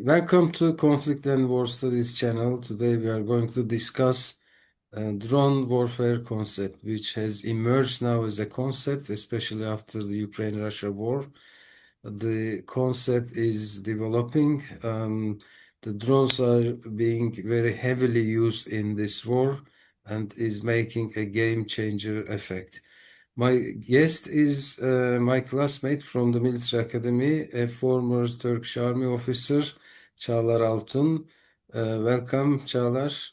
Welcome to Conflict and War Studies channel. Today we are going to discuss drone warfare concept, which has emerged now as a concept, especially after the Ukraine-Russia war. The concept is developing. The drones are being very heavily used in this war and is making a game changer effect. My guest is my classmate from the military academy, a former Turkish army officer, Çağlar Altun. Welcome, Çağlar.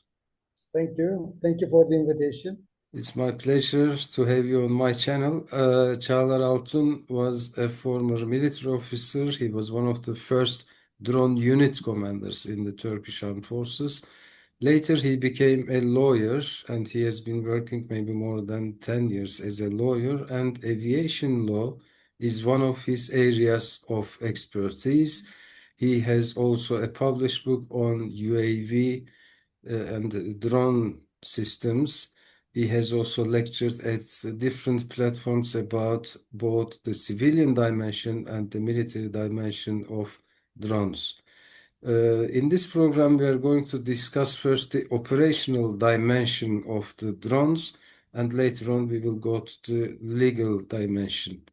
Thank you. Thank you for the invitation. It's my pleasure to have you on my channel. Çağlar Altun was a former military officer. He was one of the first drone unit commanders in the Turkish Armed Forces. Later, he became a lawyer, and he has been working maybe more than 10 years as a lawyer, and aviation law is one of his areas of expertise. He has also a published book on UAV and drone systems. He has also lectured at different platforms about both the civilian dimension and the military dimension of drones. In this program, we are going to discuss first the operational dimension of the drones, and later on we will go to the legal dimension.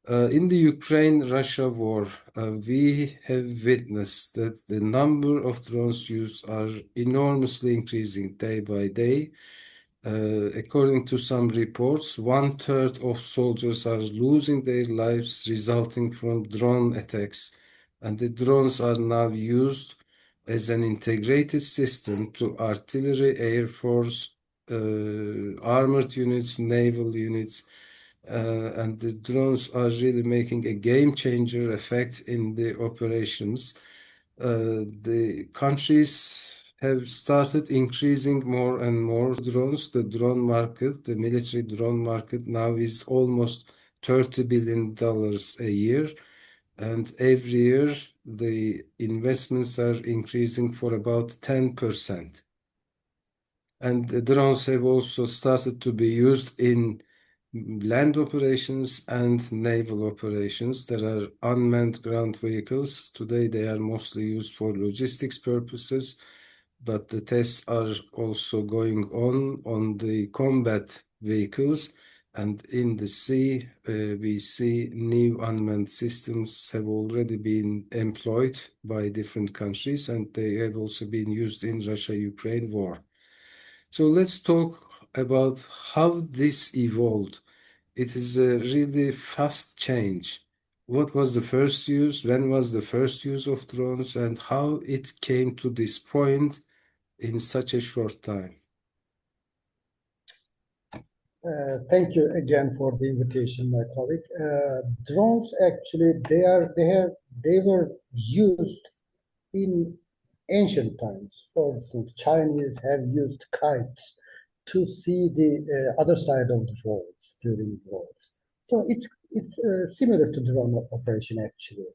In the Ukraine-Russia war, we have witnessed that the number of drones used are enormously increasing day by day. According to some reports, 1/3 of soldiers are losing their lives resulting from drone attacks, and the drones are now used as an integrated system to artillery, air force, armored units, naval units, and the drones are really making a game changer effect in the operations. The countries have started increasing more and more drones. The drone market, the military drone market now is almost $30 billion a year. And every year, the investments are increasing for about 10%. And the drones have also started to be used in land operations and naval operations. There are unmanned ground vehicles. Today, they are mostly used for logistics purposes, but the tests are also going on the combat vehicles. And in the sea, we see new unmanned systems have already been employed by different countries, and they have also been used in Russia-Ukraine war. So let's talk about how this evolved. It is a really fast change. What was the first use? When was the first use of drones, and how it came to this point in such a short time? Thank you again for the invitation, my colleague. Drones actually they were used in ancient times. For instance, Chinese have used kites to see the other side of the world during wars. So it's similar to drone operation actually.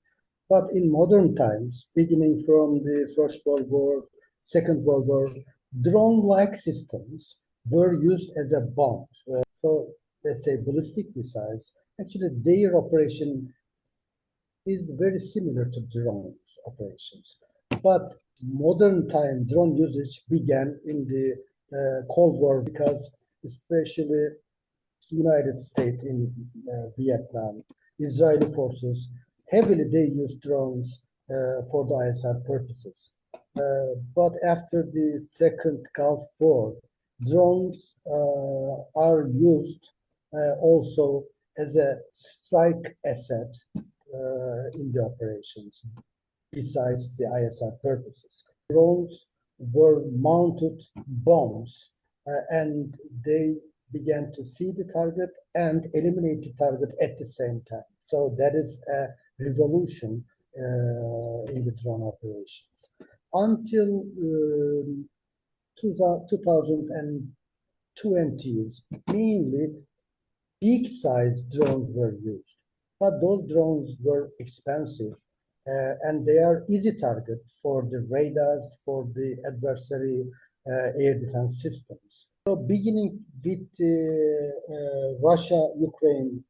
But in modern times, beginning from the First World War, Second World War, drone-like systems were used as a bomb. So let's say ballistic missiles, actually their operation is very similar to drone operations. But modern time drone usage began in the Cold War because especially United States in Vietnam, Israeli forces, heavily they use drones for the ISR purposes. But after the second Gulf War, drones are used also as a strike asset in the operations, besides the ISR purposes. Drones were mounted bombs and they began to see the target and eliminate the target at the same time. So that is a revolution in the drone operations. Until 2020s, mainly big-size drones were used. But those drones were expensive and they are easy target for the radars, for the adversary air defense systems. So beginning with Russia-Ukraine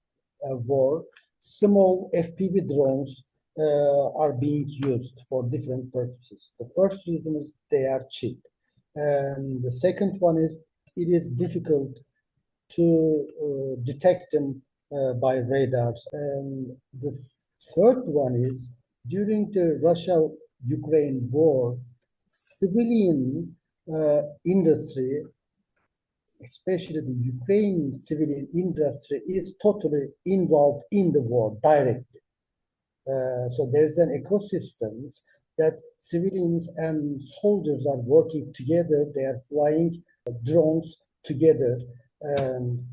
war, small FPV drones are being used for different purposes. The first reason is they are cheap. And the second one is it is difficult to detect them by radars. And the third one is during the Russia-Ukraine war, civilian industry, especially the Ukraine civilian industry, is totally involved in the war directly. So there's an ecosystem that civilians and soldiers are working together. They are flying drones together. And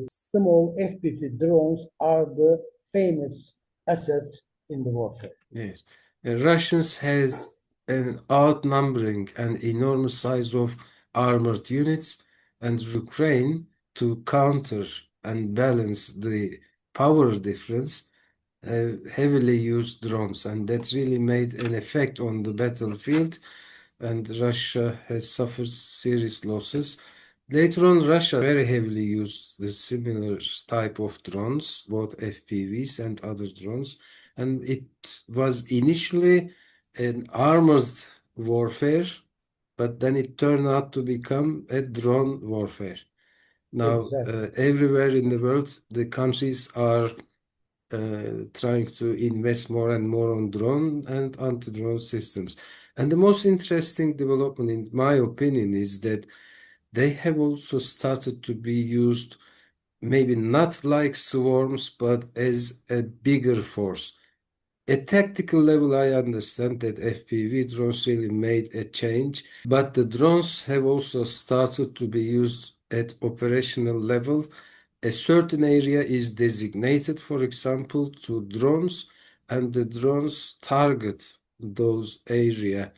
small FPV drones are the famous assets in the warfare. Yes. The Russians has an outnumbering and enormous size of armored units, and Ukraine, to counter and balance the power difference, heavily used drones, and that really made an effect on the battlefield, and Russia has suffered serious losses. Later on, Russia very heavily used the similar type of drones, both FPVs and other drones, and it was initially an armored warfare, but then it turned out to become a drone warfare. Now, Exactly. everywhere in the world, the countries are trying to invest more and more on drone and anti-drone systems. And the most interesting development, in my opinion, is that they have also started to be used maybe not like swarms, but as a bigger force. At tactical level, I understand that FPV drones really made a change, but the drones have also started to be used at operational level. A certain area is designated, for example, to drones, and the drones target those area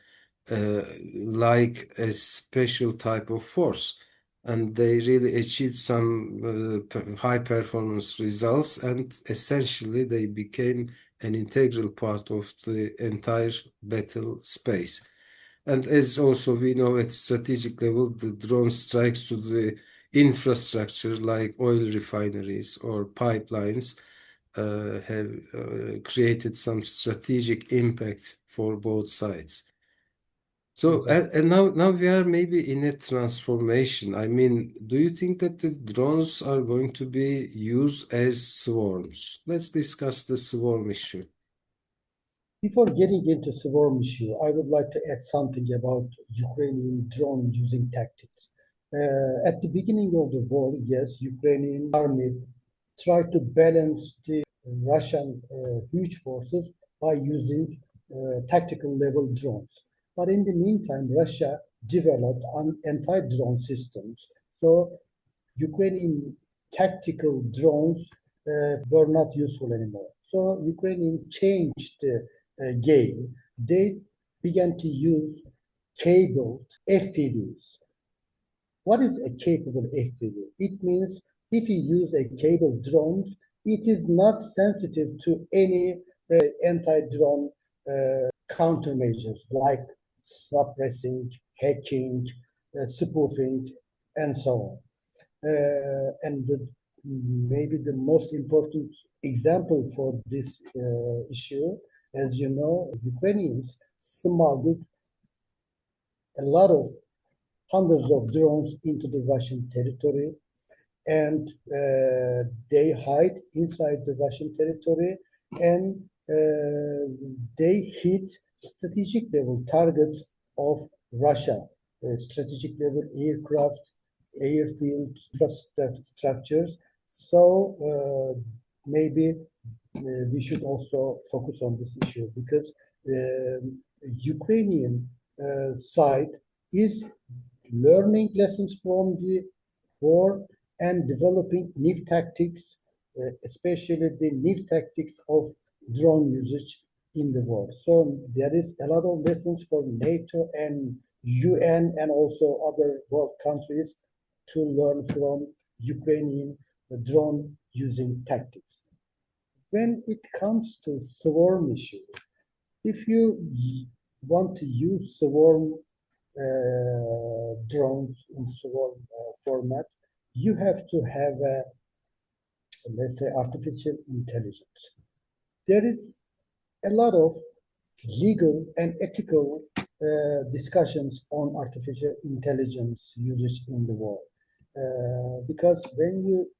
like a special type of force. And they really achieved some high performance results, and essentially they became an integral part of the entire battle space. And as also we know at strategic level, the drone strikes to the infrastructure like oil refineries or pipelines have created some strategic impact for both sides. So, Exactly. and now we are maybe in a transformation. I mean, do you think that the drones are going to be used as swarms? Let's discuss the swarm issue. Before getting into swarm issue, I would like to add something about Ukrainian drone using tactics. At the beginning of the war, yes, Ukrainian army tried to balance the Russian huge forces by using tactical level drones. But in the meantime, Russia developed anti-drone systems. So Ukrainian tactical drones were not useful anymore. So Ukrainian changed the game. They began to use cabled FPVs. What is a capable FPV? It means if you use a cable drone, it is not sensitive to any anti-drone countermeasures like suppressing, hacking, spoofing, and so on. Maybe the most important example for this issue, as you know, Ukrainians smuggled a lot of hundreds of drones into the Russian territory, and they hide inside the Russian territory, and they hit strategic level targets of Russia, strategic level aircraft, airfield structures. So maybe we should also focus on this issue because the Ukrainian side is learning lessons from the war and developing new tactics, especially the new tactics of drone usage in the war. So there is a lot of lessons for NATO and UN and also other world countries to learn from Ukrainian drone using tactics. When it comes to swarm issue, if you want to use swarm drones in swarm format, you have to have a, let's say, artificial intelligence. there is a lot of legal and ethical discussions on artificial intelligence usage in the war. Because when you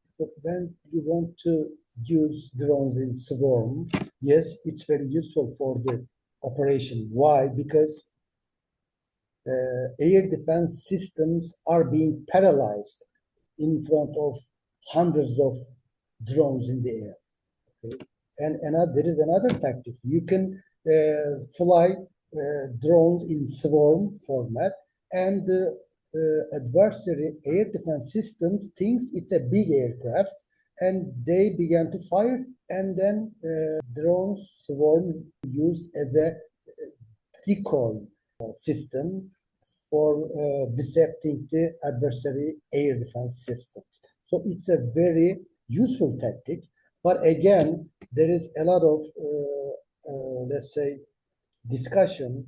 want to use drones in swarm, yes, it's very useful for the operation. Why? Because air defense systems are being paralyzed in front of hundreds of drones in the air. Okay? And there is another tactic. You can fly drones in swarm format, and the adversary air defense systems thinks it's a big aircraft, and they began to fire, and then drones swarm used as a decoy system for decepting the adversary air defense systems. So it's a very useful tactic. But again, there is a lot of, let's say, discussion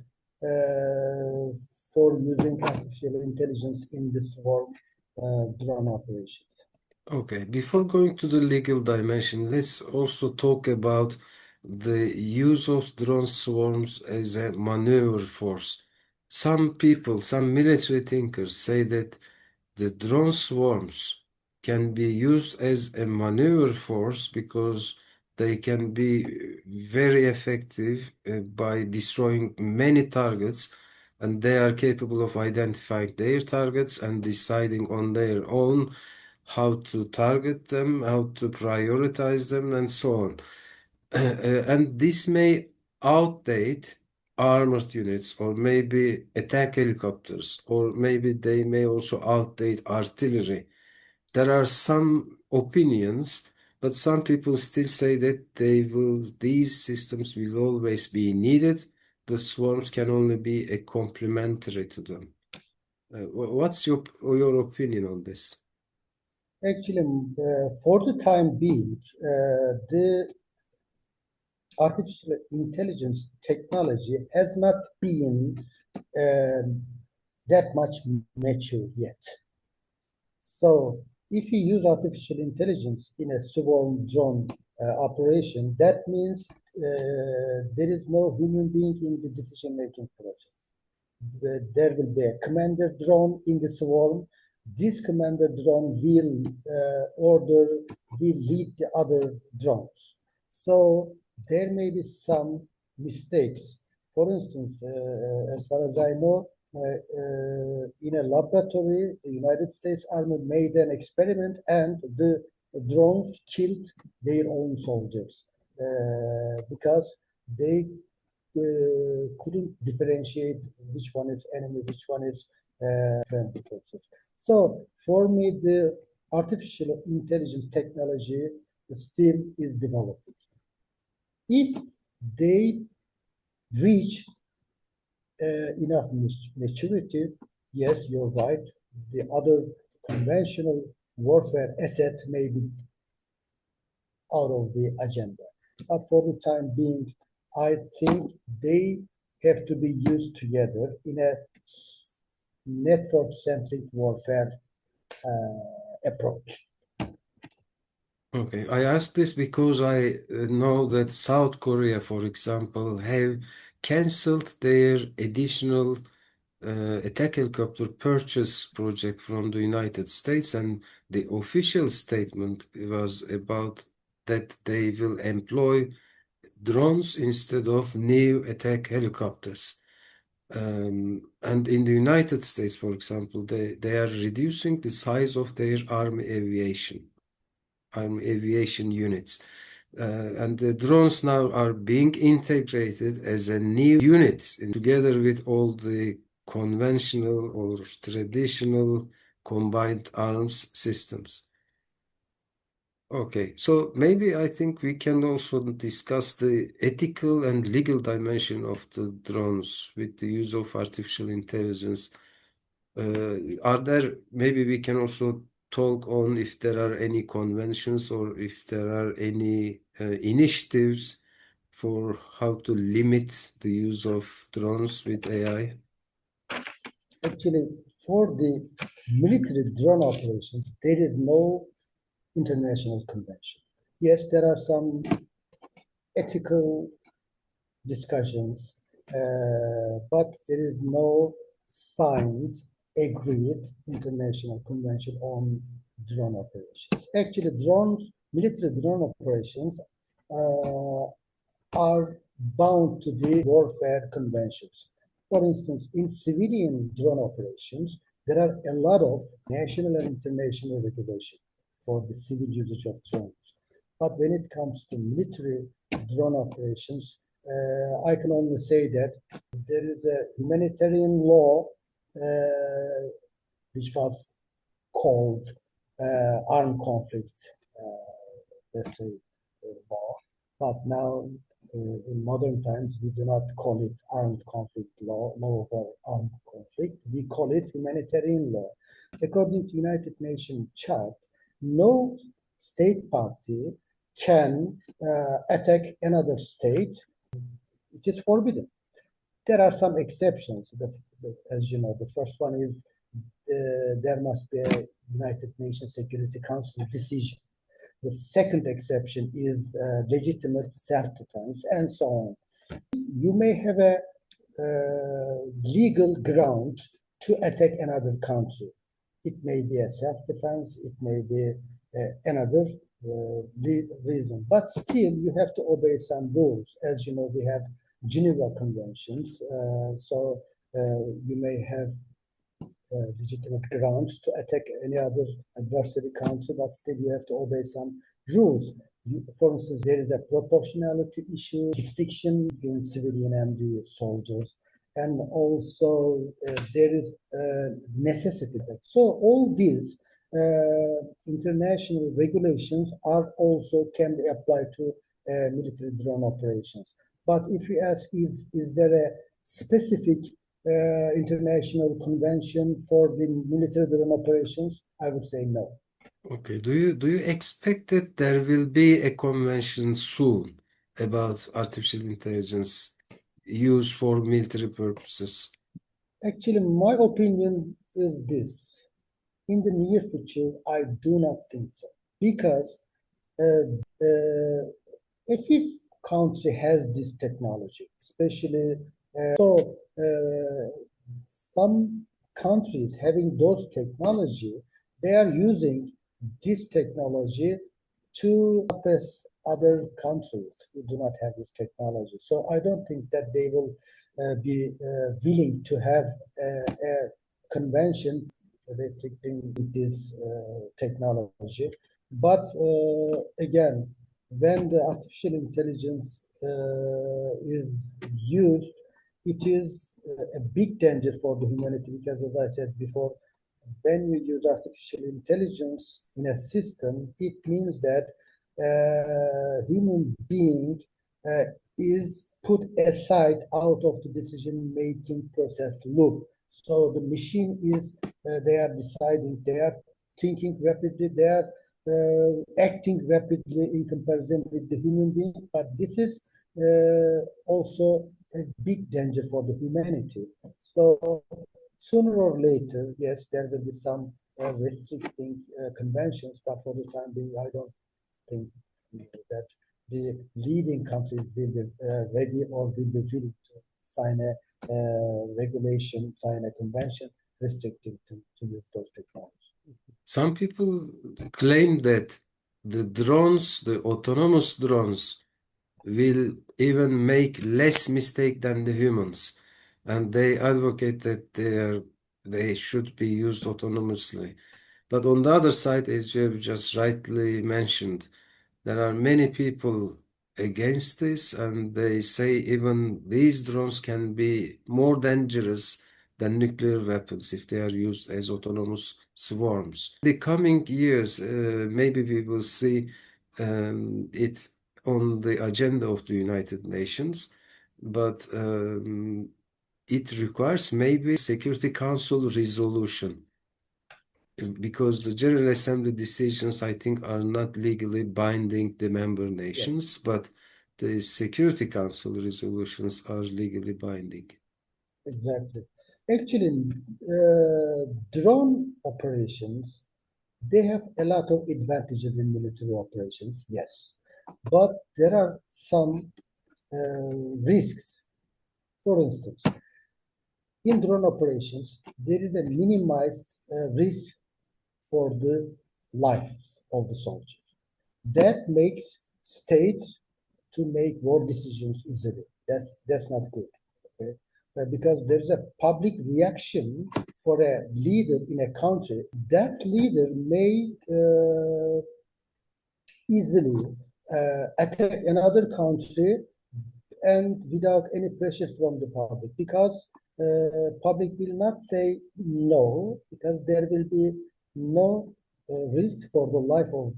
for using artificial intelligence in the swarm drone operations. Okay, before going to the legal dimension, let's also talk about the use of drone swarms as a maneuver force. Some people, some military thinkers say that the drone swarms can be used as a maneuver force because they can be very effective by destroying many targets, and they are capable of identifying their targets and deciding on their own how to target them, how to prioritize them, and so on. And this may outdate armored units, or maybe attack helicopters, or maybe they may also outdate artillery. There are some opinions, but some people still say that these systems will always be needed. The swarms can only be a complementary to them. What's your opinion on this? Actually, for the time being, the artificial intelligence technology has not been that much mature yet. So if you use artificial intelligence in a swarm drone operation, that means there is no human being in the decision-making process. There will be a commander drone in the swarm. This commander drone will lead the other drones. So there may be some mistakes. For instance, as far as I know, in a laboratory, the United States Army made an experiment, and the drones killed their own soldiers because they couldn't differentiate which one is enemy, which one is friendly forces. So for me, the artificial intelligence technology still is developing. If they reach enough maturity, yes, you're right. The other conventional warfare assets may be out of the agenda. But for the time being, I think they have to be used together in a network-centric warfare approach. Okay, I ask this because I know that South Korea, for example, have canceled their additional attack helicopter purchase project from the United States, and the official statement was about that they will employ drones instead of new attack helicopters. And in the United States, for example, they are reducing the size of their army aviation units. And the drones now are being integrated as a new unit together with all the conventional or traditional combined arms systems. Okay, so maybe I think we can also discuss the ethical and legal dimension of the drones with the use of artificial intelligence. Are there, maybe we can also talk on if there are any conventions or if there are any initiatives for how to limit the use of drones with AI? Actually, for the military drone operations, there is no international convention. Yes, there are some ethical discussions, but there is no signed, agreed international convention on drone operations. Actually, military drone operations uh, are bound to the warfare conventions. For instance, in civilian drone operations, there are a lot of national and international regulation for the civil usage of drones. But when it comes to military drone operations, I can only say that there is a humanitarian law which was called armed conflict, let's say, law. But now, in modern times, we do not call it armed conflict law for armed conflict. We call it humanitarian law. According to United Nations chart, no state party can attack another state. It is forbidden. There are some exceptions. As you know, the first one is there must be a United Nations Security Council decision. The second exception is legitimate self-defense, and so on. You may have a legal ground to attack another country. It may be a self-defense, it may be another reason, but still you have to obey some rules. As you know, we have Geneva Conventions, so you may have legitimate grounds to attack any other adversary country, but still you have to obey some rules. For instance, there is a proportionality issue, distinction between civilian and the soldiers, and also there is necessity. So all these international regulations are also can be applied to military drone operations. But if you ask, is there a specific international convention for the military drone operations? I would say no. Okay. Do you expect that there will be a convention soon about artificial intelligence used for military purposes? Actually, my opinion is this. In the near future, I do not think so. Because if country has this technology, especially some countries having those technology, they are using this technology to oppress other countries who do not have this technology. So I don't think that they will be willing to have a convention restricting this technology. But again, when the artificial intelligence is used, it is a big danger for the humanity because, as I said before, when you use artificial intelligence in a system, it means that human being is put aside out of the decision-making process loop. So the machine is, they are deciding, they are thinking rapidly, they are acting rapidly in comparison with the human being. But this is also a big danger for the humanity. So sooner or later, yes, there will be some restricting conventions, but for the time being, I don't think that the leading countries will be ready or will be willing to sign a regulation, sign a convention restricting to use those technologies. Some people claim that the autonomous drones, will even make less mistake than the humans, and they advocate that they should be used autonomously. But on the other side, as you have just rightly mentioned, there are many people against this, and they say even these drones can be more dangerous than nuclear weapons if they are used as autonomous swarms. In the coming years, maybe we will see it on the agenda of the United Nations, but it requires maybe Security Council resolution because the General Assembly decisions, I think, are not legally binding the member nations, Yes, but the Security Council resolutions are legally binding. exactly. Actually, drone operations, they have a lot of advantages in military operations, yes. But there are some risks. For instance, in drone operations, there is a minimized risk for the lives of the soldiers. That makes states to make war decisions easily. That's not good. Okay? Because there's a public reaction for a leader in a country. That leader may easily attack another country and without any pressure from the public, because public will not say no, because there will be no risk for the life of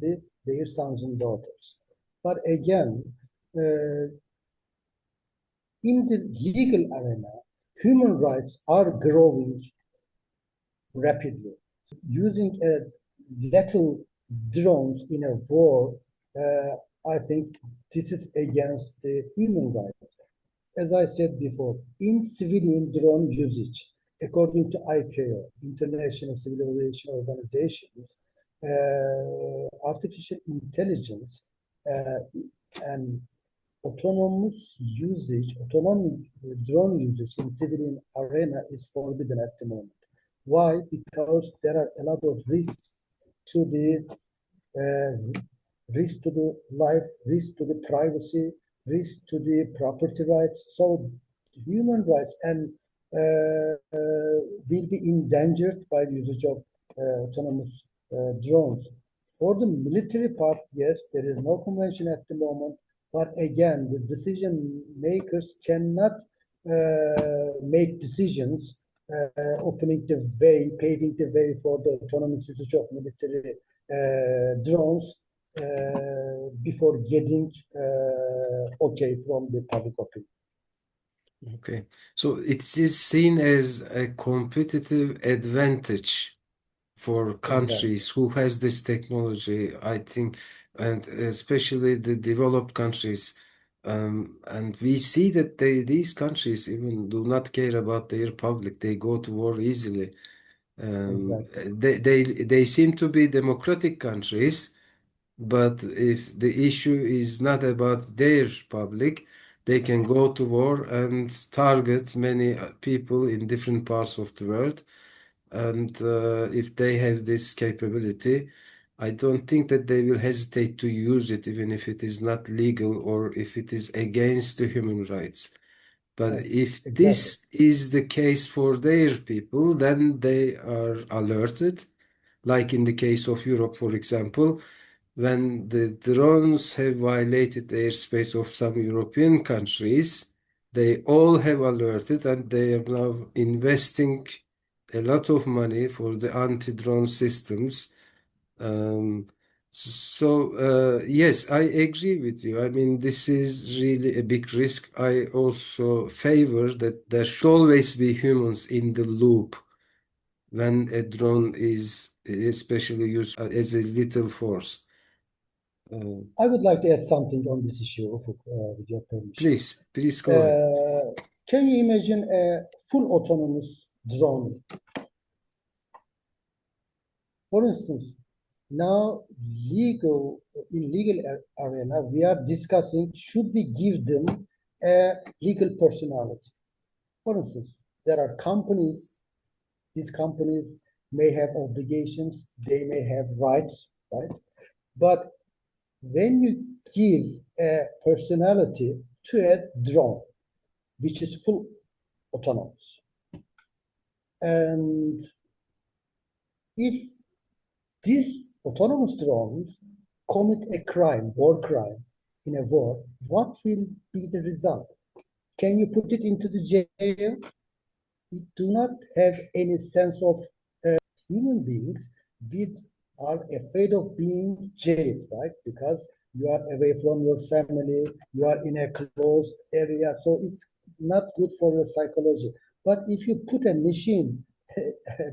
their sons and daughters. But again, in the legal arena, human rights are growing rapidly. Using lethal drones in a war, I think this is against the human rights. As I said before, in civilian drone usage, according to ICAO, International Civil Aviation Organizations, artificial intelligence and autonomous drone usage in civilian arena is forbidden at the moment. Why? Because there are a lot of risks to the risk to the life, risk to the privacy, risk to the property rights. So human rights and will be endangered by the usage of autonomous drones. For the military part, yes, there is no convention at the moment, but again, the decision makers cannot make decisions opening the way, paving the way for the autonomous usage of military drones before getting okay from the public opinion. Okay, so it is seen as a competitive advantage for Exactly. countries who has this technology, I think, and especially the developed countries. And we see that these countries even do not care about their public. They go to war easily. Exactly. They seem to be democratic countries, but if the issue is not about their public, they can go to war and target many people in different parts of the world. And if they have this capability, I don't think that they will hesitate to use it, even if it is not legal or if it is against the human rights. But if Exactly. this is the case for their people, then they are alerted. Like in the case of Europe, for example, when the drones have violated the airspace of some European countries, they all have alerted and they are now investing a lot of money for the anti-drone systems. Um, yes, I agree with you. I mean, this is really a big risk. I also favor that there should always be humans in the loop when a drone is especially used as a lethal force. Uh, I would like to add something on this issue, Ufuk, with your permission. please go ahead. Can you imagine a full autonomous drone? For instance, now in legal arena, we are discussing should we give them a legal personality. For instance, there are companies. These companies may have obligations, they may have rights, right? But when you give a personality to a drone, which is full autonomous, and if these autonomous drones commit a crime, war crime, in a war, what will be the result? Can you put it into the jail? It do not have any sense of human beings. We are afraid of being jailed, right? Because you are away from your family, you are in a closed area, so it's not good for your psychology. But if you put a machine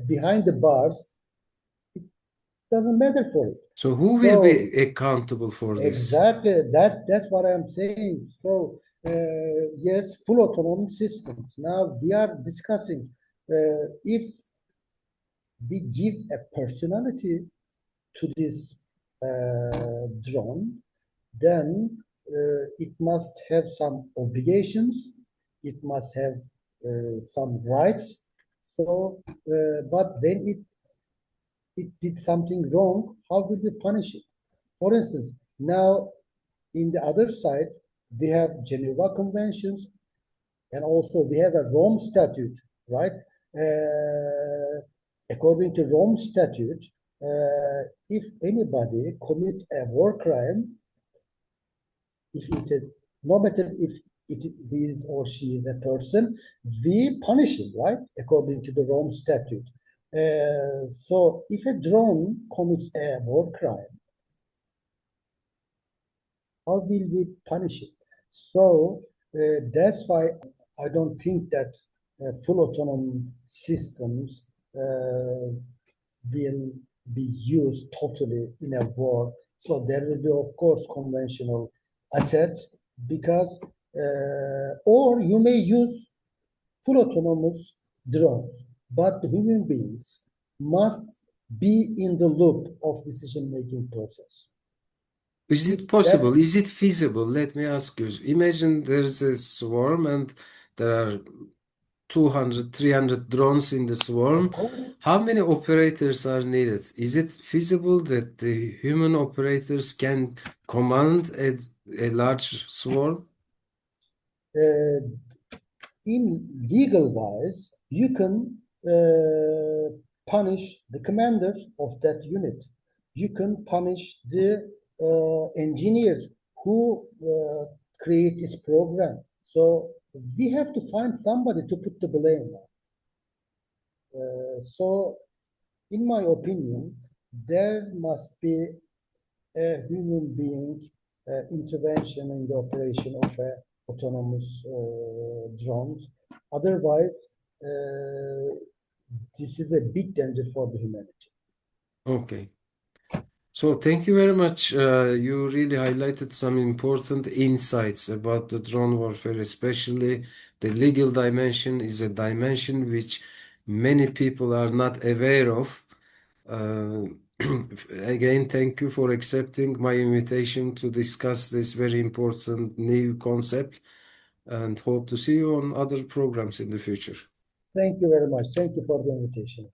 behind the bars, it doesn't matter for it. So who will be So accountable for this? exactly that's what I'm saying. So yes, full autonomy systems. Now we are discussing if we give a personality to this drone, then it must have some obligations, it must have some rights. So, but when it did something wrong, how will we punish it? For instance, now in the other side, we have Geneva Conventions, and also we have a Rome Statute, right? According to Rome Statute, if anybody commits a war crime, if it no matter if it is or she is a person, we punish him, right? According to the Rome Statute. So if a drone commits a war crime, how will we punish it? So that's why I don't think that full autonomous systems will be used totally in a war. So there will be, of course, conventional assets because, or you may use full autonomous drones, but the human beings must be in the loop of decision-making process. Is If it possible? that, Is it feasible? Let me ask you. Imagine there's a swarm and there are 200, 300 drones in the of swarm. course, How many operators are needed? Is it feasible that the human operators can command a large swarm? uh, in legal wise, you can punish the commander of that unit. You can punish the engineer who create its program. So we have to find somebody to put the blame on. So, in my opinion, there must be a human being intervention in the operation of a autonomous drones. Otherwise, this is a big danger for the humanity. Okay. So thank you very much. You really highlighted some important insights about the drone warfare, especially the legal dimension is a dimension which many people are not aware of. Uh, Again, thank you for accepting my invitation to discuss this very important new concept and hope to see you on other programs in the future. Thank you very much. Thank you for the invitation.